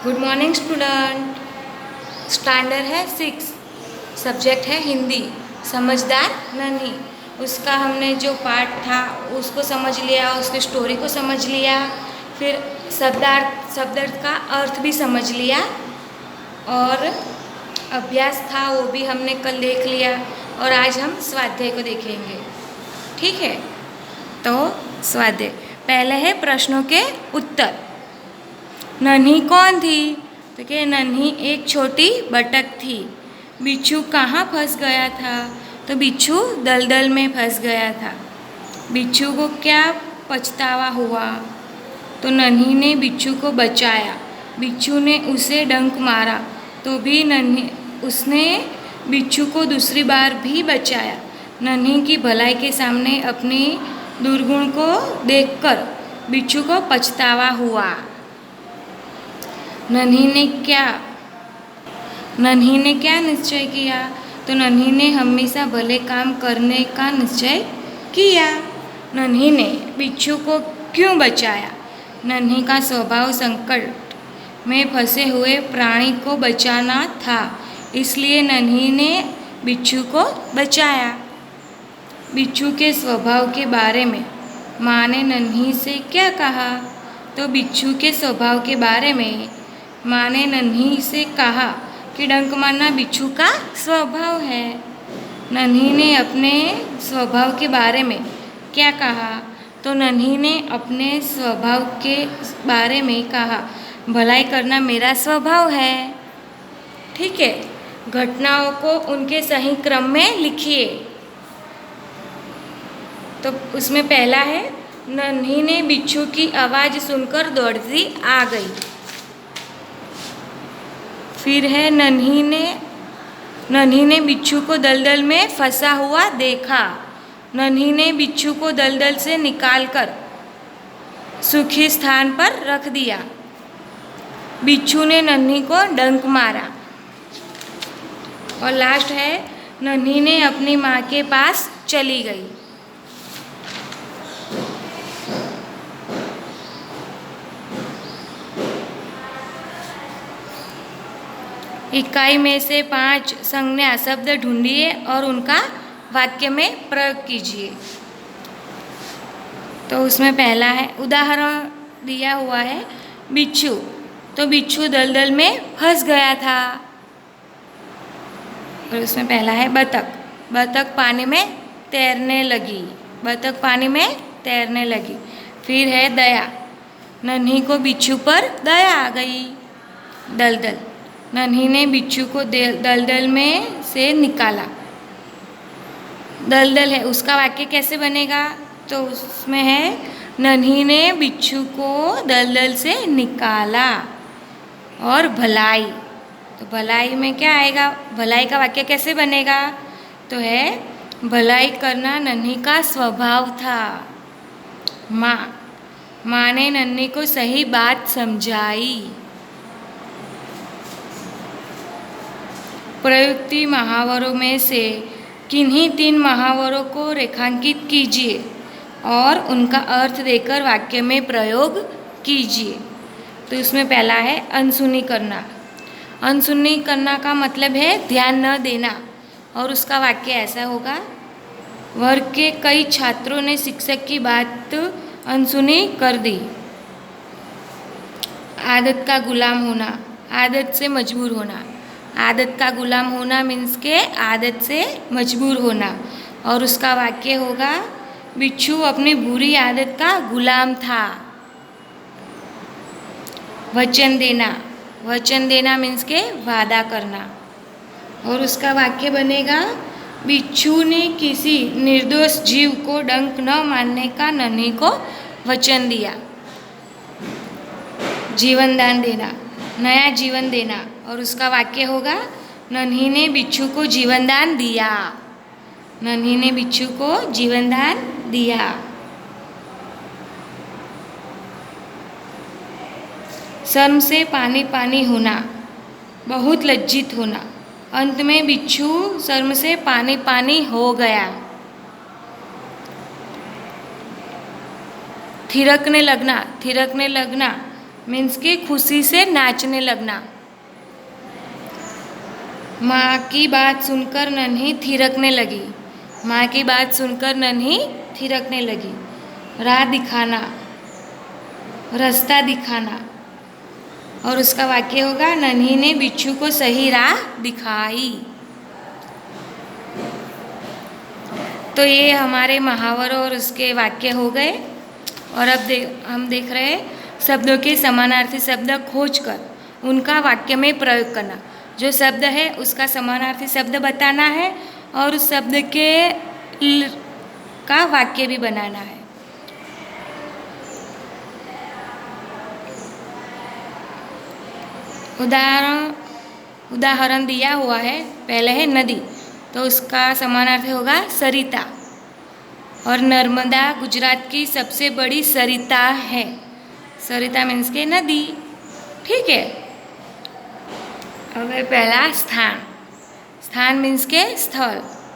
Good morning student. Standard है 6, subject है हिंदी। समझदार नन्ही, उसका हमने जो पार्ट था उसको समझ लिया, उसकी स्टोरी को समझ लिया, फिर शब्दार्थ का अर्थ भी समझ लिया और अभ्यास था वो भी हमने कल देख लिया और आज हम स्वाध्याय को देखेंगे। ठीक है, तो स्वाध्याय पहले है प्रश्नों के उत्तर। नन्ही कौन थी? तो क्या नन्ही एक छोटी बतख थी। बिच्छू कहाँ फंस गया था? तो बिच्छू दलदल में फंस गया था। बिच्छू को क्या पछतावा हुआ? तो नन्ही ने बिच्छू को बचाया। बिच्छू ने उसे डंक मारा तो भी उसने बिच्छू को दूसरी बार भी बचाया। नन्ही की भलाई के सामने अपनी दुर्गुण को देखकर बिच्छू को पछतावा हुआ। नन्ही ने क्या निश्चय किया? तो नन्ही ने हमेशा भले काम करने का निश्चय किया। नन्ही ने बिच्छू को क्यों बचाया? नन्ही का स्वभाव संकट में फंसे हुए प्राणी को बचाना था, इसलिए नन्ही ने बिच्छू को बचाया। बिच्छू के स्वभाव के बारे में माँ ने नन्ही से क्या कहा? तो बिच्छू के स्वभाव के बारे में माँ ने नन्ही से कहा कि डंक मारना बिच्छू का स्वभाव है। नन्ही ने अपने स्वभाव के बारे में क्या कहा? तो नन्ही ने अपने स्वभाव के बारे में कहा, भलाई करना मेरा स्वभाव है। ठीक है, घटनाओं को उनके सही क्रम में लिखिए। तो उसमें पहला है, नन्ही ने बिच्छू की आवाज़ सुनकर दौड़ती आ गई। फिर है, नन्ही ने बिच्छू को दलदल में फंसा हुआ देखा। नन्ही ने बिच्छू को दलदल से निकालकर सूखी स्थान पर रख दिया। बिच्छू ने नन्ही को डंक मारा। और लास्ट है, नन्ही ने अपनी माँ के पास चली गई। इकाई में से 5 संज्ञा शब्द ढूंढिए और उनका वाक्य में प्रयोग कीजिए। तो उसमें पहला है, उदाहरण दिया हुआ है बिच्छू। तो बिच्छू दलदल में फंस गया था। और उसमें पहला है बतख। बतख पानी में तैरने लगी। बतख पानी में तैरने लगी। फिर है दया। नन्ही को बिच्छू पर दया आ गई। दलदल। नन्ही ने बिच्छू को दलदल में से निकाला। दलदल है, उसका वाक्य कैसे बनेगा? तो उसमें है, नन्ही ने बिच्छू को दलदल से निकाला। और भलाई, तो भलाई में क्या आएगा? भलाई का वाक्य कैसे बनेगा? तो है, भलाई करना नन्ही का स्वभाव था। माँ ने नन्ही को सही बात समझाई। प्रयुक्ति महावरों में से किन्हीं 3 महावरों को रेखांकित कीजिए और उनका अर्थ देकर वाक्य में प्रयोग कीजिए। तो इसमें पहला है अनसुनी करना। अनसुनी करना का मतलब है ध्यान न देना। और उसका वाक्य ऐसा होगा, वर्ग के कई छात्रों ने शिक्षक की बात अनसुनी कर दी। आदत का गुलाम होना, आदत से मजबूर होना। आदत का गुलाम होना मीन्स के आदत से मजबूर होना। और उसका वाक्य होगा, बिच्छू अपनी बुरी आदत का गुलाम था। वचन देना। वचन देना मीन्स के वादा करना। और उसका वाक्य बनेगा, बिच्छू ने किसी निर्दोष जीव को डंक न मारने का नन्ही को वचन दिया। जीवन दान देना, नया जीवन देना। और उसका वाक्य होगा, नन्ही ने बिच्छू को जीवन दान दिया। नन्ही ने बिच्छू को जीवन दान दिया। शर्म से पानी पानी होना, बहुत लज्जित होना। अंत में बिच्छू शर्म से पानी पानी हो गया। थिरकने लगना। थिरकने लगना मीन्स के खुशी से नाचने लगना। माँ की बात सुनकर नन्ही थिरकने लगी। माँ की बात सुनकर नन्ही थिरकने लगी। राह दिखाना, रास्ता दिखाना। और उसका वाक्य होगा नन्ही ने बिच्छू को सही राह दिखाई। तो ये हमारे महावरों और उसके वाक्य हो गए। और अब हम देख रहे हैं शब्दों के समानार्थी शब्द खोजकर उनका वाक्य में प्रयोग करना। जो शब्द है उसका समानार्थी शब्द बताना है और उस शब्द के का वाक्य भी बनाना है। उदाहरण दिया हुआ है। पहले है नदी, तो उसका समानार्थी होगा सरिता। और नर्मदा गुजरात की सबसे बड़ी सरिता है। सरिता मीन्स के नदी। ठीक है। अब पहला स्थान। स्थान मीन्स के स्थल।